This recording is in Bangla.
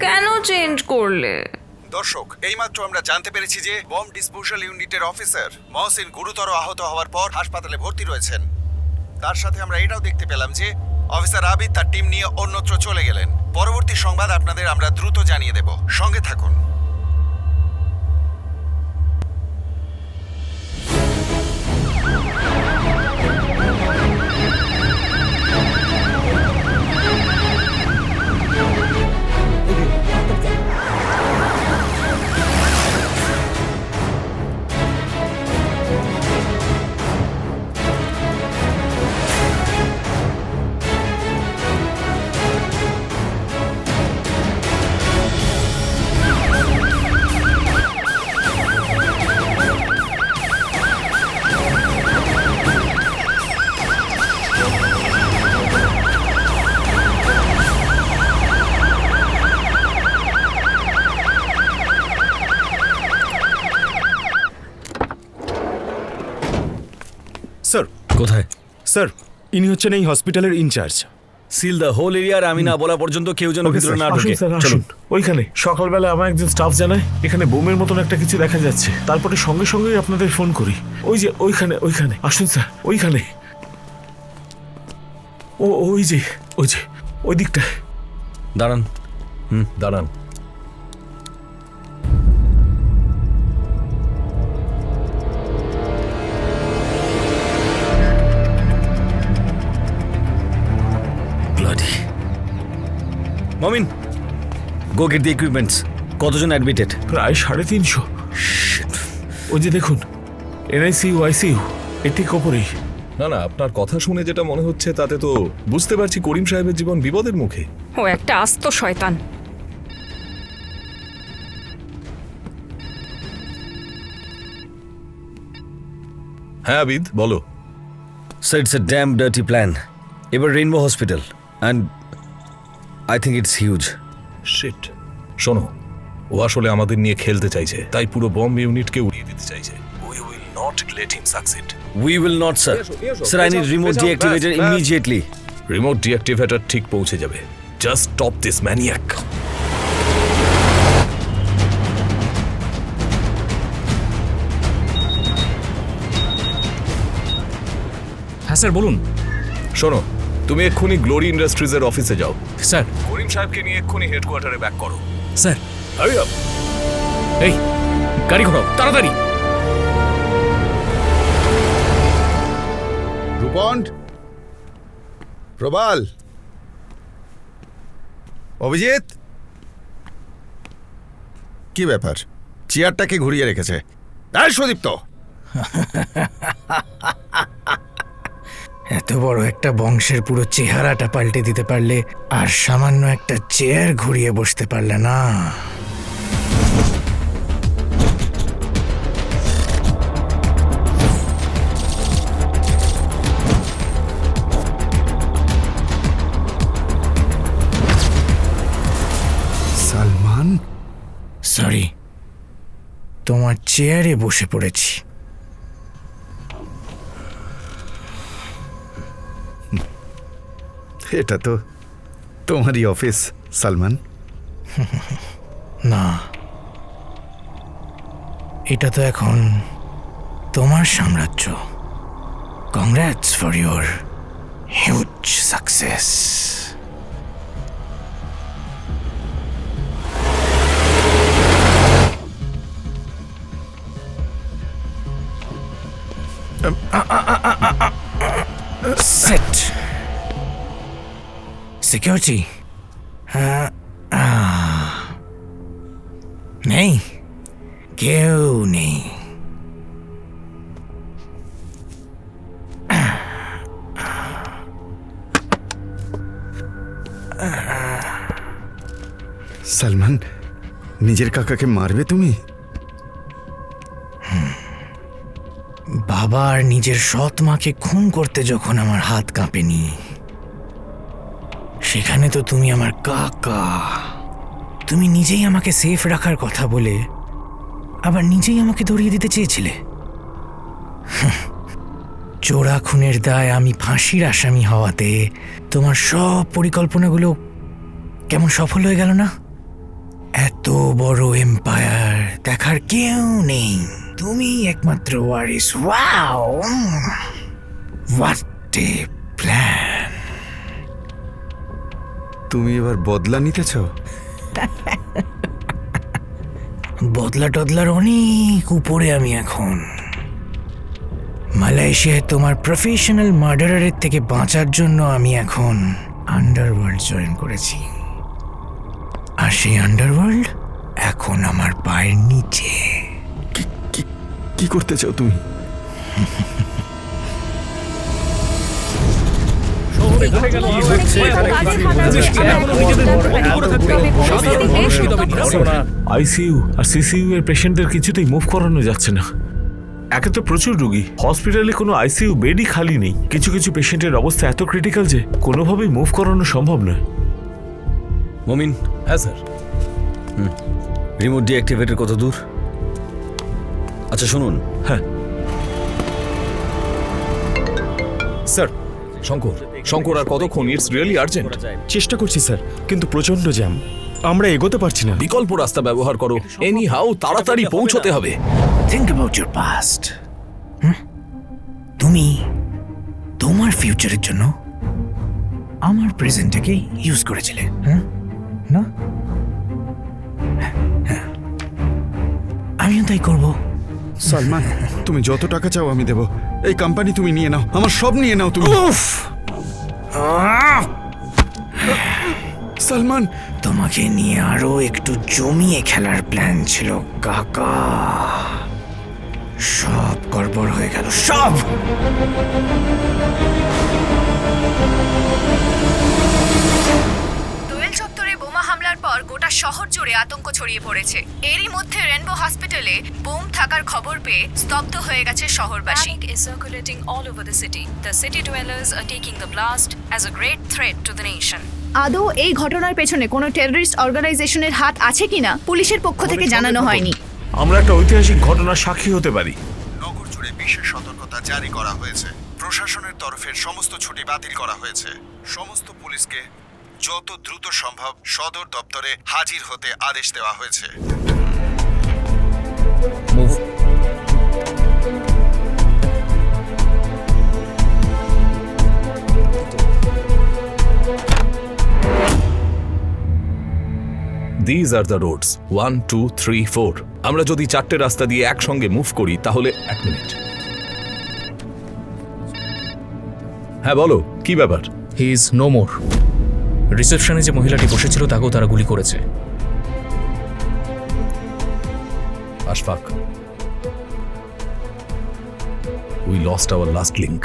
কেন চেঞ্জ করলে? দর্শক, এইমাত্র আমরা জানতে পেরেছি যে বম্ব ডিসপোজাল ইউনিটের অফিসার মহসিন গুরুতর আহত হওয়ার পর হাসপাতালে ভর্তি রয়েছেন। তার সাথে আমরা এটাও দেখতে পেলাম যে অফিসার আবিদ তার টিম নিয়ে অন্যত্র চলে গেলেন। পরবর্তী সংবাদ আপনাদের আমরা দ্রুত জানিয়ে দেব, সঙ্গে থাকুন। স্যার, কোথায়? স্যার ইনি হচ্ছেন এই হসপিটালের incharge. Seal the whole area, আর আমি না বলা পর্যন্ত কেউ যেন ভিতরে না ঢোকে। আসুন। ওইখানে সকালবেলা আমার একজন স্টাফ জানায় এখানে বোমের মতন একটা কিছু দেখা যাচ্ছে। তারপরে সঙ্গে সঙ্গেই আপনাদের ফোন করি। ওই যে ওইখানে ওইখানে আসুন স্যার, ওইখানে। ওই যে ওই দিকটায়। দাঁড়ান। দাঁড়ান। মমিন, গো গেট দি ইকুইপমেন্টস। কতজন অ্যাডমিটেড? প্রায় 350। ওই যে দেখুন, এনআইসিইউ, আইসিইউ এর ঠিক ওপরেই। না না, আপনার কথা শুনে যেটা মনে হচ্ছে তাতে তো বুঝতে পারছি করিম সাহেবের জীবন বিপদের মুখে। ও একটা আস্ত শয়তান। হ্যাঁ আবিদ, বলো। So it's a damn dirty plan. এবার Rainbow Hospital, and I think it's huge. Shit. শোনো, ও আসলে আমাদের নিয়ে খেলতে চাইছে, তাই পুরো বম্ব ইউনিটকে উড়িয়ে দিতে চাইছে। We will not let him succeed. We will not, sir. Sir, I need remote deactivator immediately. Remote deactivator ঠিক পৌঁছে যাবে। Just stop this maniac. হ্যাঁ স্যার, বলুন। শোনো, তুমি এক্ষুনি গ্লোরি ইন্ডাস্ট্রিজের অফিসে যাও। স্যার। করিম সাহেবকে নিয়ে এক্ষুনি হেডকোয়ার্টারে ব্যাক করো। স্যার। Hurry up. এই গাড়ি ঘোরাও তাড়াতাড়ি। রূপন, প্রবাল, অভিজিৎ, কি ব্যাপার? চেয়ারটাকে ঘুরিয়ে রেখেছে। আর সুদীপ্ত, এত বড় একটা বংশের পুরো চেহারাটা পাল্টে দিতে পারলে, আর সামান্য একটা চেয়ার ঘুরিয়ে বসতে পারলে না। সালমান, সরি, তোমার চেয়ারে বসে পড়েছি। এটা তো তোমারই অফিস সালমান। না, এটা তো এখন তোমার সাম্রাজ্য। Congrats for your huge success. Set security নেই, কেউ নেই। সালমান, নিজের কাকাকে মারবে তুমি? বাবা আর নিজের সৎ মাকে খুন করতে যখন আমার হাত কাঁপেনি, সেখানে তো তুমি আমার কাকা। তুমি নিজেই আমাকে সেফ রাখার কথা বলে আবার নিজেই আমাকে ধরিয়ে দিতে চেয়েছিলে। চোরা খুনের দায় আমি ফাঁসির আসামি হওয়াতে তোমার সব পরিকল্পনাগুলো কেমন সফল হয়ে গেল না? এত বড় এম্পায়ার দেখার কেউ নেই, তুমি একমাত্র ওয়ারিস। Wow, what a plan! তুমি এবার বদলা নিতে চাও? বদলা টদলার অনেক উপরে আমি এখন। মালয়েশিয়ায় তোমার প্রফেশনাল মার্ডারারের থেকে বাঁচার জন্য আমি এখন আন্ডারওয়ার্ল্ড জয়েন করেছি, আর সেই আন্ডারওয়ার্ল্ড এখন আমার পায়ের নিচে। কি করতে চাও তুমি? আইসিইউ আর সিসিইউ এর পেশেন্টদের কিছুতেই মুভ করানো যাচ্ছে না। একে তো প্রচুর রোগী, হসপিটালে কোনো আইসিইউ বেডই খালি নেই। কিছু কিছু পেশেন্টের অবস্থা এত ক্রিটিক্যাল যে কোনোভাবেই মুভ করানো সম্ভব নয়। মমিন, হ্যাঁ স্যার। রিমোট ডিঅ্যাক্টিভেটের কত দূর? আচ্ছা শুনুন, হ্যাঁ স্যার, শঙ্কর আর কতক্ষণ? It's really urgent. চেষ্টা করছি স্যার, কিন্তু প্রচন্ড জ্যাম, আমরা এগোতে পারছি না। বিকল্প রাস্তা ব্যবহার করো। এনি হাউ তাড়াতাড়ি পৌঁছতে হবে। Think about your past. তুমি তোমার ফিউচারের জন্য আমার প্রেজেন্টটাকে ইউজ করেছিলে, না? হ্যাঁ, আমিও তাই করবো। সালমান, তুমি যত টাকা চাও আমি দেব। এই কোম্পানি তুমি নিয়ে নাও, আমার সব নিয়ে নাও তুমি। সালমান, তোমাকে নিয়ে আরো একটু জমিয়ে খেলার প্ল্যান ছিল কাকা, সব গড়বড় হয়ে গেল, সব। দোয়েল চত্বরে বোমা হামলার পর গোটা শহর জুড়ে আতঙ্ক ছড়িয়ে পড়েছে। এরই মধ্যে রেনবো হসপিটালে বোম থাকার খবর পেয়ে স্তব্ধ হয়ে গেছে শহরবাসী। Panic is circulating all over the city. The city dwellers are taking the blast as a great threat to the nation. আদৌ এই ঘটনার পেছনে কোনো টেররিস্ট অর্গানাইজেশনের হাত আছে কিনা পুলিশের পক্ষ থেকে জানানো হয়নি। আমরা একটা ঐতিহাসিক ঘটনার সাক্ষী হতে পারি। নগর জুড়ে বিশেষ সতর্কতা জারি করা হয়েছে। প্রশাসনের তরফের সমস্ত ছুটি বাতিল করা হয়েছে। সমস্ত পুলিশকে যত দ্রুত সম্ভব সদর দপ্তরে হাজির হতে আদেশ দেওয়া হয়েছে। Move. These are the roads 1, 2, 3, 4। আমরা যদি 4টে রাস্তা দিয়ে একসঙ্গে মুভ করি তাহলে 1 মিনিট। হ্যাঁ বলো, কি ব্যাপার? He is no more. রিসেপশনে যে মহিলাটি বসেছিল তাকেও তারা গুলি করেছে। Ashfaq, we lost our last link.